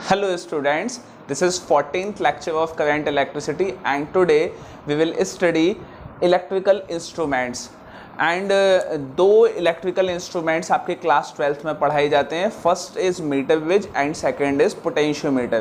Hello students, this is 14th lecture of current electricity and today we will study electrical instruments and दो electrical instruments आपके class 12th में पढ़ाए जाते हैं. First is meter bridge and second is potentiometer.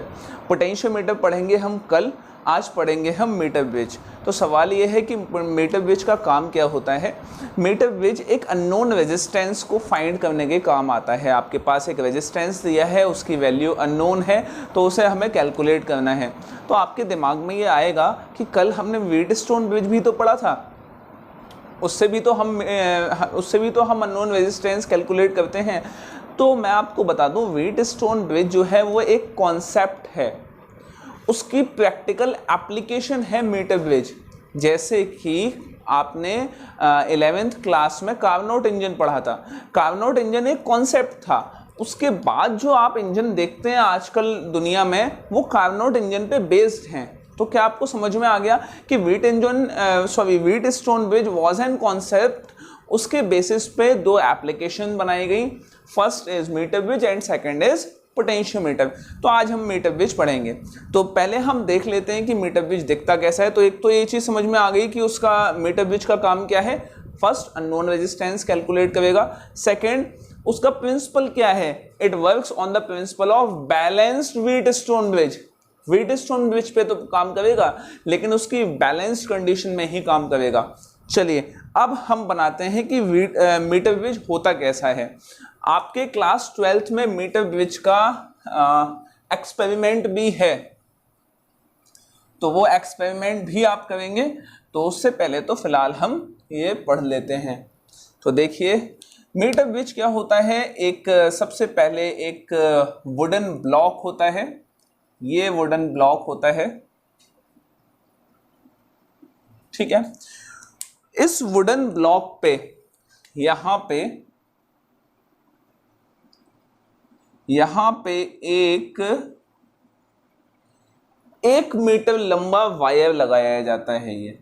Potentiometer पढ़ेंगे हम कल, आज पढ़ेंगे हम मीटर ब्रिज. तो सवाल ये है कि मीटर ब्रिज का काम क्या होता है. मीटर ब्रिज एक अननोन रेजिस्टेंस को फाइंड करने के काम आता है. आपके पास एक रेजिस्टेंस दिया है, उसकी वैल्यू अननोन है, तो उसे हमें कैलकुलेट करना है. तो आपके दिमाग में ये आएगा कि कल हमने व्हीटस्टोन ब्रिज भी तो पढ़ा था, उससे भी तो हम अननोन रेजिस्टेंस कैलकुलेट करते हैं. तो मैं आपको बता दूं, व्हीटस्टोन ब्रिज जो है वो एक कॉन्सेप्ट है, उसकी प्रैक्टिकल एप्लीकेशन है मीटर ब्रिज. जैसे कि आपने 11th क्लास में कार्नोट इंजन पढ़ा था. कार्नोट इंजन एक कॉन्सेप्ट था, उसके बाद जो आप इंजन देखते हैं आजकल दुनिया में वो कार्नोट इंजन पे बेस्ड हैं. तो क्या आपको समझ में आ गया कि Wheatstone bridge was an concept. उसके बेसिस पे दो एप्लीकेशन बनाई गई. First is meter bridge and second is potentiometer. तो आज हम मीटर ब्रिज पढ़ेंगे. तो पहले हम देख लेते हैं कि मीटर ब्रिज दिखता कैसा है. तो एक तो ये चीज़ समझ में आ गई कि उसका मीटर ब्रिज का काम क्या है. फर्स्ट अननोन रेजिस्टेंस कैलकुलेट करेगा. सेकंड उसका प्रिंसिपल क्या है. It works on the principle of balanced Wheatstone bridge. Wheatstone bridge पे तो काम करेगा लेकिन उसकी बैलेंस्ड कंडीशन में ही काम करेगा. चलिए अब हम बनाते हैं कि मीटर ब्रिज होता कैसा है. आपके क्लास 12th में मीटर ब्रिज का एक्सपेरिमेंट भी है, तो वो एक्सपेरिमेंट भी आप करेंगे. तो उससे पहले तो फिलहाल हम ये पढ़ लेते हैं. तो देखिए मीटर ब्रिज क्या होता है. एक सबसे पहले एक वुडन ब्लॉक होता है. ये वुडन ब्लॉक होता है, ठीक है. इस वुडन ब्लॉक पे यहां पे एक मीटर लंबा वायर लगाया जाता है. ये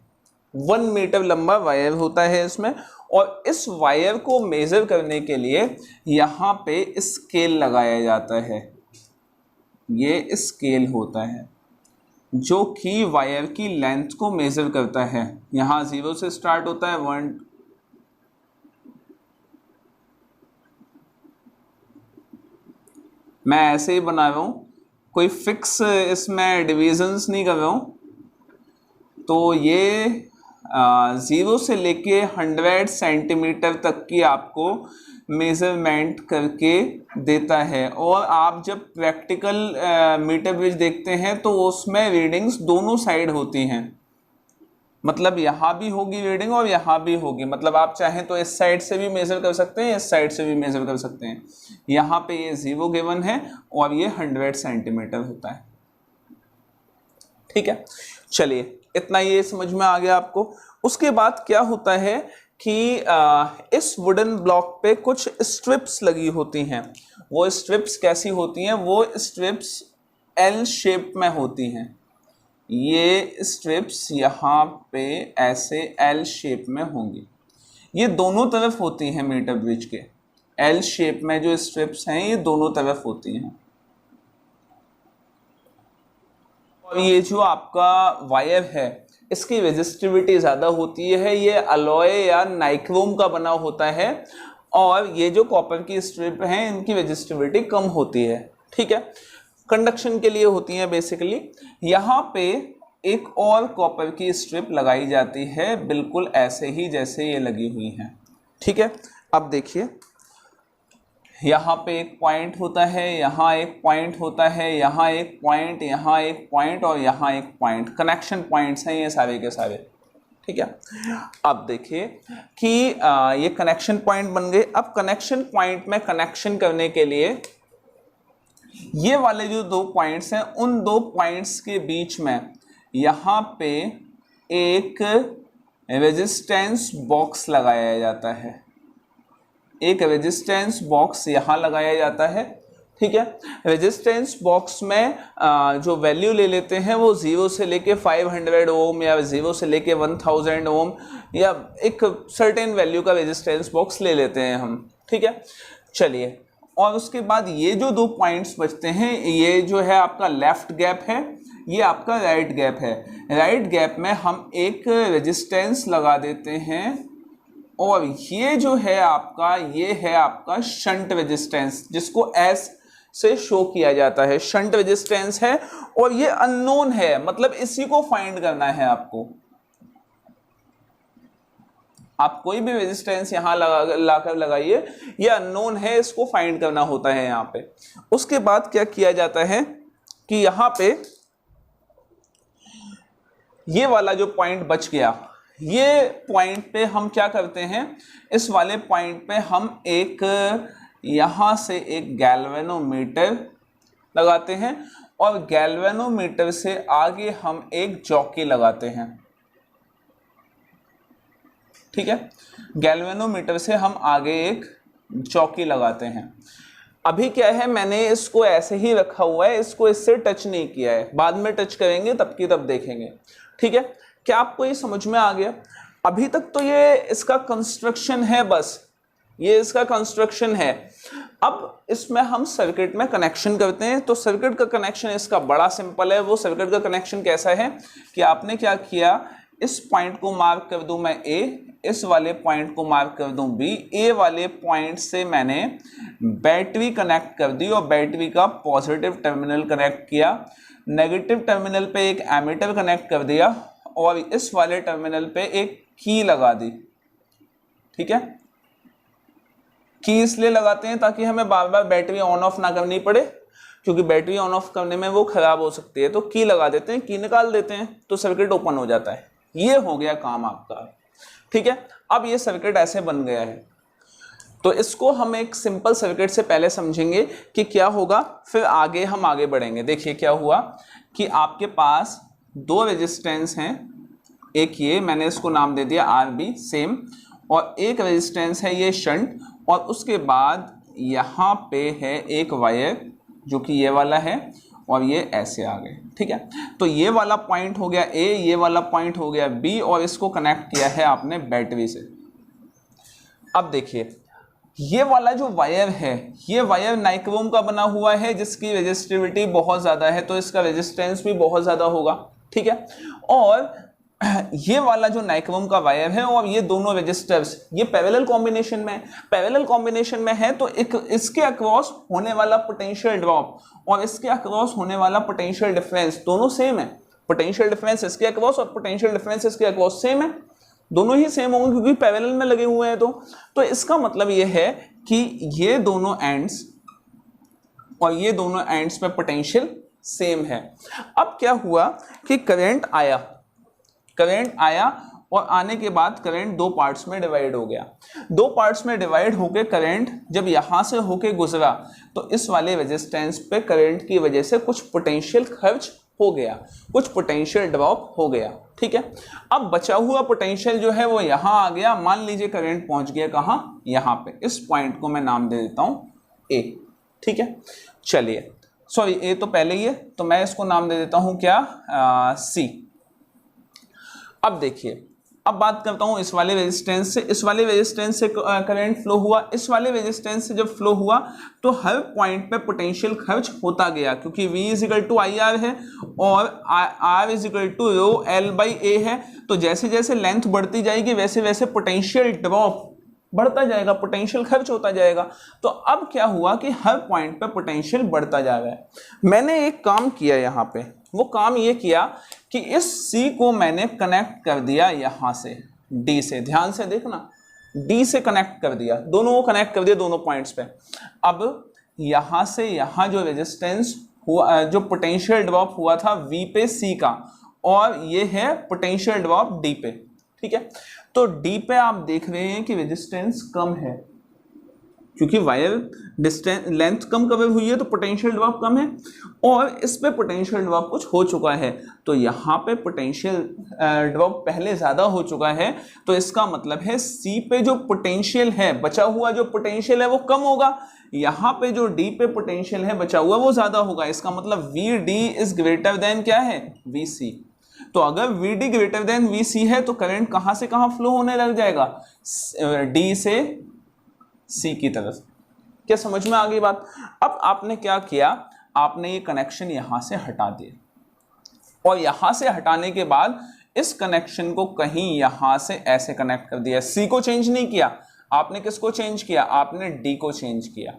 1 मीटर लंबा वायर होता है इसमें. और इस वायर को मेजर करने के लिए यहां पे स्केल लगाया जाता है. ये स्केल होता है जो कि वायर की लेंथ को मेजर करता है. यहां 0 से स्टार्ट होता है, 1 मैं ऐसे ही बना रहा हूं, कोई फिक्स इसमें डिविजन्स नहीं कर रहा हूं. तो ये 0 से लेके 100 सेंटीमीटर तक की आपको मेजरमेंट करके देता है. और आप जब प्रैक्टिकल मीटर ब्रिज देखते हैं तो उसमें रीडिंग्स दोनों साइड होती हैं. मतलब यहाँ भी होगी रीडिंग और यहाँ भी होगी. मतलब आप चाहें तो इस साइड से भी मेजर कर सकते हैं, इस साइड से भी मेजर कर सकते हैं. यहाँ पे ये 0 गिवन है और ये 100 सेंटीमीटर होता है, ठीक है. चलिए इतना ये समझ में आ गया आपको. उसके बाद क्या होता है कि इस वुडन ब्लॉक पे कुछ स्ट्रिप्स लगी होती हैं. वो स्ट्रिप्स कैसी होती हैं. वो स्ट्रिप्स एल शेप में होती हैं. ये स्ट्रिप्स यहाँ पे ऐसे एल शेप में होंगी. ये दोनों तरफ होती हैं मीटर ब्रिज के. एल शेप में जो स्ट्रिप्स हैं ये दोनों तरफ होती हैं. और ये जो आपका वायर है इसकी रेजिस्टिविटी ज़्यादा होती है. ये अलॉय या नाइक्रोम का बना होता है. और ये जो कॉपर की स्ट्रिप हैं इनकी रेजिस्टिविटी कम होती है, ठीक है. कंडक्शन के लिए होती हैं बेसिकली. यहाँ पे एक और कॉपर की स्ट्रिप लगाई जाती है, बिल्कुल ऐसे ही जैसे ये लगी हुई हैं, ठीक है. अब देखिए यहाँ पे एक पॉइंट होता है, यहाँ एक पॉइंट होता है, यहाँ एक पॉइंट, यहाँ एक पॉइंट और यहाँ एक पॉइंट. कनेक्शन पॉइंट्स हैं ये सारे के सारे, ठीक है. अब देखिए कि ये कनेक्शन पॉइंट बन गए. अब कनेक्शन पॉइंट में कनेक्शन करने के लिए ये वाले जो 2 पॉइंट्स हैं उन 2 पॉइंट्स के बीच में यहाँ पे एक रेजिस्टेंस बॉक्स लगाया जाता है. एक रेजिस्टेंस बॉक्स यहाँ लगाया जाता है, ठीक है. रेजिस्टेंस बॉक्स में जो वैल्यू ले लेते हैं वो 0 से लेके 500 ओम या 0 से लेके 1000 ओम या एक सर्टेन वैल्यू का रेजिस्टेंस बॉक्स ले लेते हैं हम, ठीक है. चलिए और उसके बाद ये जो 2 पॉइंट्स बचते हैं, ये जो है आपका लेफ्ट गैप है, ये आपका राइट गैप है। राइट गैप में हम एक रेजिस्टेंस लगा देते हैं और ये जो है आपका, ये है आपका शंट रेजिस्टेंस, जिसको एस से शो किया जाता है, शंट रेजिस्टेंस है और ये अननोन है, मतलब इसी को फाइंड करना है आपको। आप कोई भी रेजिस्टेंस यहां लाकर लगाइए, ये अननोन है, इसको फाइंड करना होता है यहां पे। उसके बाद क्या किया जाता है कि यहां पे ये वाला जो पॉइंट बच गया, ये पॉइंट पे हम क्या करते हैं, इस वाले पॉइंट पे हम एक यहां से एक गैल्वेनोमीटर लगाते हैं और गैल्वेनोमीटर से आगे हम एक जॉकी लगाते हैं। ठीक है, गैल्वेनोमीटर से हम आगे एक चौकी लगाते हैं। अभी क्या है, मैंने इसको ऐसे ही रखा हुआ है, इसको इससे टच नहीं किया है, बाद में टच करेंगे तब की तब देखेंगे। ठीक है, क्या आपको ये समझ में आ गया? अभी तक तो ये इसका कंस्ट्रक्शन है, बस ये इसका कंस्ट्रक्शन है। अब इसमें हम सर्किट में कनेक्शन करते हैं। तो सर्किट का कनेक्शन इसका बड़ा सिंपल है। वो सर्किट का कनेक्शन कैसा है कि आपने क्या किया, इस पॉइंट को मार्क कर दूं मैं ए, इस वाले पॉइंट को मार्क कर दूं बी, ए वाले पॉइंट से मैंने बैटरी कनेक्ट कर दी और बैटरी का पॉजिटिव टर्मिनल कनेक्ट किया, नेगेटिव टर्मिनल पे एक एमीटर कनेक्ट कर दिया और इस वाले टर्मिनल पे एक की लगा दी। ठीक है, की इसलिए लगाते हैं ताकि हमें बार बार बैटरी ऑन ऑफ ना करनी पड़े, क्योंकि बैटरी ऑन ऑफ करने में वो खराब हो सकती है। तो की लगा देते हैं, की निकाल देते हैं तो सर्किट ओपन हो जाता है। ये हो गया काम आपका। ठीक है, अब ये सर्किट ऐसे बन गया है। तो इसको हम एक सिंपल सर्किट से पहले समझेंगे कि क्या होगा, फिर आगे हम आगे बढ़ेंगे। देखिए क्या हुआ कि आपके पास 2 रेजिस्टेंस हैं, एक ये मैंने इसको नाम दे दिया RB सेम, और एक रेजिस्टेंस है ये शंट, और उसके बाद यहाँ पे है एक वायर जो कि ये वाला है और ये ऐसे आ गए। ठीक है, तो ये वाला पॉइंट हो गया A, ये वाला पॉइंट हो गया B, और इसको कनेक्ट किया है आपने बैटरी से। अब देखिए ये वाला जो वायर है, ये वायर नाइक्रोम का बना हुआ है जिसकी रेजिस्टिविटी बहुत ज़्यादा है, तो इसका रेजिस्टेंस भी बहुत ज़्यादा होगा। ठीक है, और ये वाला जो नाइक्रोम का वायर है और ये दोनों रेजिस्टर्स ये पैरेलल कॉम्बिनेशन में है, तो एक इसके अक्रॉस होने वाला पोटेंशियल ड्रॉप और इसके अक्रॉस होने वाला पोटेंशियल डिफरेंस दोनों सेम है। पोटेंशियल डिफरेंस इसके अक्रॉस और पोटेंशियल डिफरेंस इसके अक्रॉस सेम है, दोनों ही सेम होंगे क्योंकि पैरेलल में लगे हुए हैं। तो इसका मतलब ये है कि ये दोनों एंड्स और ये दोनों एंड्स में पोटेंशियल सेम है। अब क्या हुआ कि करंट आया और आने के बाद करंट 2 पार्ट्स में डिवाइड हो गया। 2 पार्ट्स में डिवाइड होके करंट जब यहां से होके गुजरा तो इस वाले रेजिस्टेंस पे करंट की वजह से कुछ पोटेंशियल खर्च हो गया, कुछ पोटेंशियल ड्रॉप हो गया। ठीक है, अब बचा हुआ पोटेंशियल जो है वो यहां आ गया। मान लीजिए करंट पहुंच गया कहां, यहां पे। इस पॉइंट को मैं नाम दे देता हूं ए। ठीक है, चलिए, सॉरी ए तो पहले ही है तो मैं इसको नाम दे देता हूं क्या, सी। अब देखिए, अब बात करता हूं इस वाले रेजिस्टेंस से। इस वाले रेजिस्टेंस से करंट फ्लो हुआ, इस वाले रेजिस्टेंस से जब फ्लो हुआ तो हर पॉइंट पे पोटेंशियल खर्च होता गया, क्योंकि V = IR है और R = ρL/A है। तो जैसे जैसे लेंथ बढ़ती जाएगी वैसे वैसे पोटेंशियल ड्रॉप बढ़ता जाएगा, पोटेंशियल खर्च होता जाएगा। तो अब क्या हुआ कि हर पॉइंट पे पोटेंशियल बढ़ता जा रहा है। मैंने एक काम किया यहाँ पे, वो काम ये किया कि इस C को मैंने कनेक्ट कर दिया यहाँ से D से। ध्यान से देखना, D से कनेक्ट कर दिया, दोनों को कनेक्ट कर दिया दोनों पॉइंट्स पे। अब यहाँ से यहाँ जो रेजिस्टेंस हुआ, जो पोटेंशियल ड्रॉप हुआ था V पे C का, और ये है पोटेंशियल ड्रॉप D पे। ठीक है, तो D पे आप देख रहे हैं कि रेजिस्टेंस कम है, क्योंकि वायर डिस्टेंस लेंथ कम कवर हुई है तो पोटेंशियल ड्रॉप कम है, और इस पे पोटेंशियल ड्रॉप कुछ हो चुका है। तो यहाँ पे पोटेंशियल ड्रॉप पहले ज़्यादा हो चुका है, तो इसका मतलब है C पे जो पोटेंशियल है, बचा हुआ जो पोटेंशियल है वो कम होगा। यहाँ पे जो D पे पोटेंशियल है बचा हुआ वो ज़्यादा होगा। इसका मतलब VD इज ग्रेटर देन क्या है, VC। तो अगर VD ग्रेटर देन VC है तो करंट कहाँ से कहाँ फ्लो होने लग जाएगा, D से C की तरफ। क्या समझ में आ गई बात? अब आपने क्या किया, आपने ये कनेक्शन यहां से हटा दिया और यहां से हटाने के बाद इस कनेक्शन को कहीं यहां से ऐसे कनेक्ट कर दिया। सी को चेंज नहीं किया आपने, किसको चेंज किया? आपने डी को चेंज किया।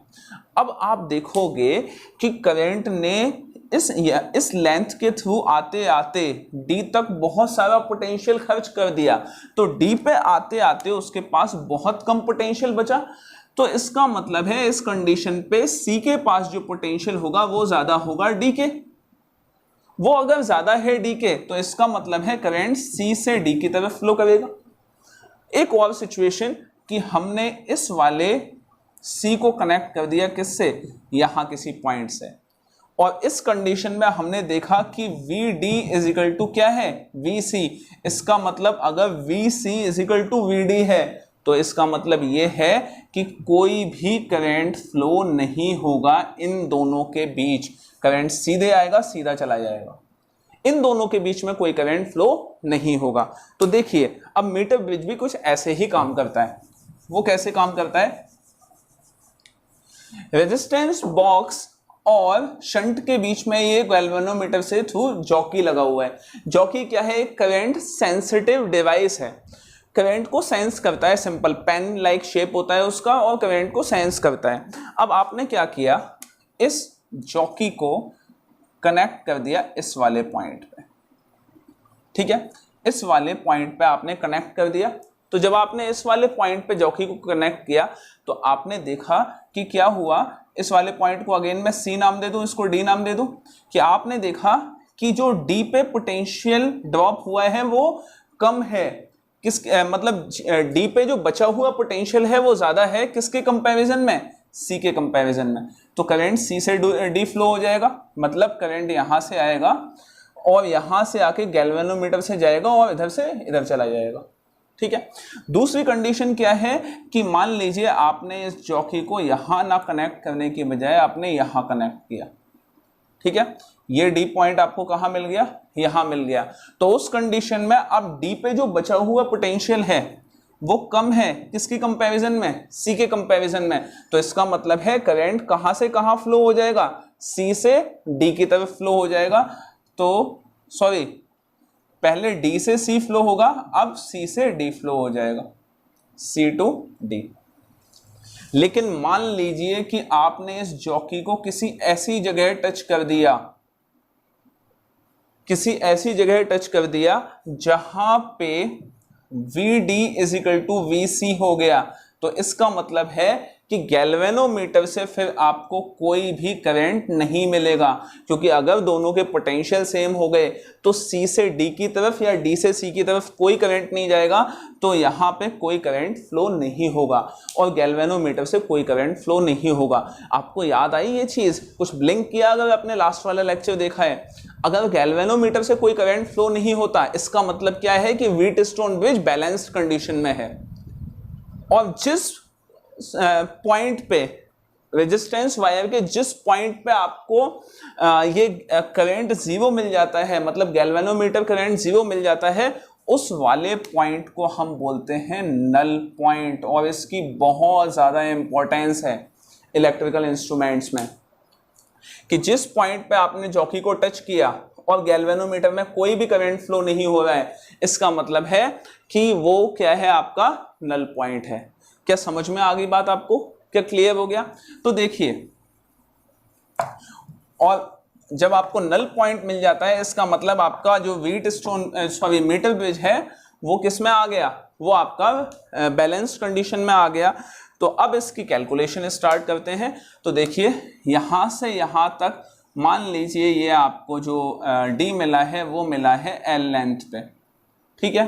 अब आप देखोगे कि करंट ने इस लेंथ के थ्रू आते आते डी तक बहुत सारा पोटेंशियल खर्च कर दिया, तो डी पे आते आते उसके पास बहुत कम पोटेंशियल बचा। तो इसका मतलब है इस कंडीशन पे सी के पास जो पोटेंशियल होगा वो ज्यादा होगा डी के। वो अगर ज्यादा है डी के तो इसका मतलब है करंट सी से डी की तरफ फ्लो करेगा। एक और सिचुएशन कि हमने इस वाले सी को कनेक्ट कर दिया किससे? यहां किसी पॉइंट से, और इस कंडीशन में हमने देखा कि V D is equal to क्या है? V C. इसका मतलब अगर V C is equal to V D है तो इसका मतलब यह है कि कोई भी करंट फ्लो नहीं होगा इन दोनों के बीच। करंट सीधे आएगा, सीधा चला जाएगा, इन दोनों के बीच में कोई करंट फ्लो नहीं होगा। तो देखिए अब मीटर ब्रिज भी कुछ ऐसे ही काम करता है। वो कैसे काम करता है? रेजिस्टेंस बॉक्स और शंट के बीच में ये गैल्वेनोमीटर से थ्रू जॉकी लगा हुआ है। जॉकी क्या है? एक करंट सेंसिटिव डिवाइस है, करंट को सेंस करता है। सिंपल पेन लाइक शेप होता है उसका और करंट को सेंस करता है। अब आपने क्या किया, इस जॉकी को कनेक्ट कर दिया इस वाले पॉइंट पे, ठीक है, इस वाले पॉइंट पे आपने कनेक्ट कर दिया। तो जब आपने इस वाले पॉइंट पे जॉकी को कनेक्ट किया तो आपने देखा कि क्या हुआ, इस वाले पॉइंट को अगेन मैं सी नाम दे दूं, इसको डी नाम दे दूं, कि आपने देखा कि जो डी पे पोटेंशियल ड्रॉप हुआ है वो कम है। किस मतलब डी पे जो बचा हुआ पोटेंशियल है वो ज्यादा है किसके कंपैरिजन में? सी के कंपैरिजन में। तो करंट सी से डी फ्लो हो जाएगा, मतलब करंट यहां से आएगा और यहां से आके गैल्वेनोमीटर से जाएगा और इधर से इधर चला जाएगा, ठीक है। दूसरी कंडीशन क्या है कि मान लीजिए आपने इस जॉकी को यहां ना कनेक्ट करने की बजाय आपने यहां कनेक्ट किया, ठीक है, ये डी पॉइंट आपको कहां मिल गया? यहां मिल गया। तो उस कंडीशन में अब डी पे जो बचा हुआ पोटेंशियल है वो कम है किसकी कंपैरिजन में? सी के कंपैरिजन में। तो इसका मतलब है करंट कहां से कहां फ्लो हो जाएगा? सी से डी की तरफ फ्लो हो जाएगा। तो सॉरी, पहले डी से सी फ्लो होगा, अब सी से डी फ्लो हो जाएगा, सी टू डी। लेकिन मान लीजिए कि आपने इस जॉकी को किसी ऐसी जगह टच कर दिया, किसी ऐसी जगह टच कर दिया जहां पे V D is equal to V C हो गया, तो इसका मतलब है कि गैल्वेनोमीटर से फिर आपको कोई भी करंट नहीं मिलेगा, क्योंकि अगर दोनों के पोटेंशियल सेम हो गए तो सी से डी की तरफ या डी से सी की तरफ कोई करंट नहीं जाएगा, तो यहाँ पे कोई करंट फ्लो नहीं होगा और गैल्वेनोमीटर से कोई करंट फ्लो नहीं होगा। आपको याद आई ये चीज़? कुछ ब्लिंक किया अगर आपने लास्ट वाला लेक्चर देखा है? अगर गैल्वेनोमीटर से कोई करंट फ्लो नहीं होता, इसका मतलब क्या है कि व्हीटस्टोन ब्रिज बैलेंस्ड कंडीशन में है, और जिस पॉइंट पे रेजिस्टेंस वायर के जिस पॉइंट पे आपको ये करंट जीरो मिल जाता है, मतलब गैल्वेनोमीटर करंट जीरो मिल जाता है, उस वाले पॉइंट को हम बोलते हैं नल पॉइंट। और इसकी बहुत ज़्यादा इंपॉर्टेंस है इलेक्ट्रिकल इंस्ट्रूमेंट्स में, कि जिस पॉइंट पे आपने जॉकी को टच किया और गैल्वेनोमीटर में कोई भी करंट फ्लो नहीं हो रहा है, इसका मतलब है कि वो क्या है? आपका नल पॉइंट है। क्या समझ में आ गई बात आपको? क्या क्लियर हो गया? तो देखिए, और जब आपको नल पॉइंट मिल जाता है इसका मतलब आपका जो मीटर ब्रिज है वो किस में आ गया? वो आपका बैलेंस्ड कंडीशन में आ गया। तो अब इसकी कैलकुलेशन स्टार्ट करते हैं। तो देखिए, यहां से यहां तक मान लीजिए ये आपको जो डी मिला है वो मिला है एल लेंथ पे, ठीक है।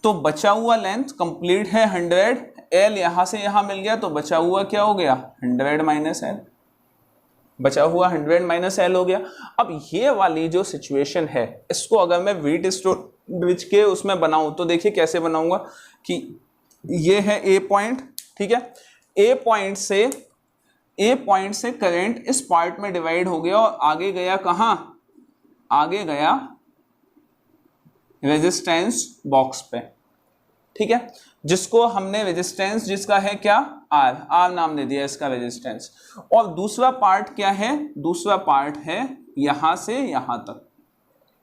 तो बचा हुआ लेंथ कंप्लीट है 100, एल यहां से यहां मिल गया, तो बचा हुआ क्या हो गया? 100 माइनस एल, बचा हुआ 100 माइनस एल हो गया। अब ये वाली जो सिचुएशन है इसको अगर मैं व्हीटस्टोन ब्रिज के उसमें बनाऊं तो देखिए कैसे बनाऊंगा, कि ये है ए पॉइंट, ठीक है। ए पॉइंट से करंट इस पार्ट में डिवाइड हो गया और आगे गया कहां? आगे गया रेजिस्टेंस बॉक्स पे, ठीक है, जिसको हमने रेजिस्टेंस जिसका है क्या? आर नाम दे दिया इसका रेजिस्टेंस। और दूसरा पार्ट क्या है, दूसरा पार्ट है यहां से यहां तक,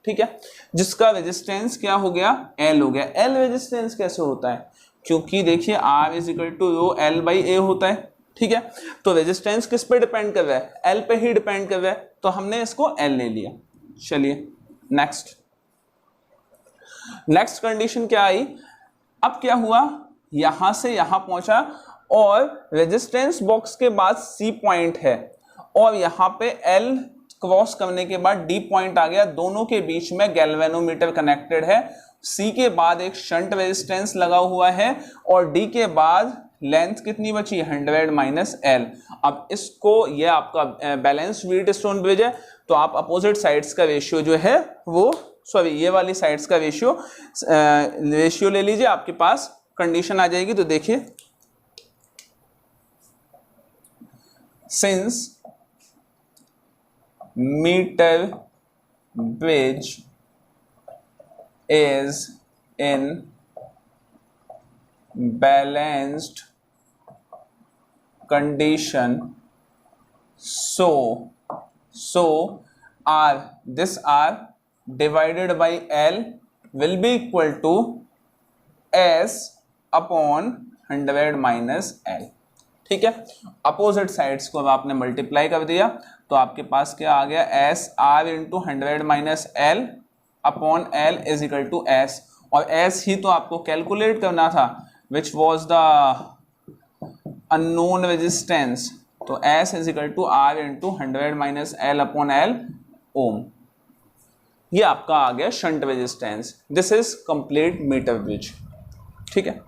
ठीक है, जिसका रेजिस्टेंस क्या हो गया, एल हो गया। एल रेजिस्टेंस कैसे होता है, क्योंकि देखिए R is equal to rho L by A होता है, ठीक है। तो रेजिस्टेंस किस पे डिपेंड कर रहा है, एल पे ही डिपेंड कर रहा है, तो हमने इसको एल ले लिया। चलिए नेक्स्ट कंडीशन क्या आई, अब क्या हुआ, यहां से यहां पहुंचा और रेजिस्टेंस बॉक्स के बाद सी पॉइंट है और यहां पे एल क्रॉस करने के बाद डी पॉइंट आ गया, दोनों के बीच में गैल्वेनोमीटर कनेक्टेड है। सी के बाद एक शंट रेजिस्टेंस लगा हुआ है और डी के बाद लेंथ कितनी बची, 100 माइनस एल। अब इसको, ये आपका बैलेंस व्हीट स्टोन ब्रिज है, तो आप अपोजिट साइड्स का रेशियो जो है वो, सॉरी ये वाली साइड्स का रेशियो ले लीजिए, आपके पास कंडीशन आ जाएगी। तो देखिए, since meter bridge is in balanced condition, so R, this R divided by L will be equal to S upon 100 minus L, ठीक है। अपोजिट साइड्स को अब आपने मल्टीप्लाई कर दिया तो आपके पास क्या आ गया, S R into 100 minus L upon L is equal to S, और एस ही तो आपको कैलकुलेट करना था, which was the unknown resistance. तो S is equal to R into 100 minus L upon L ohm. ये आपका आ गया shunt resistance. This is complete meter bridge, ठीक है।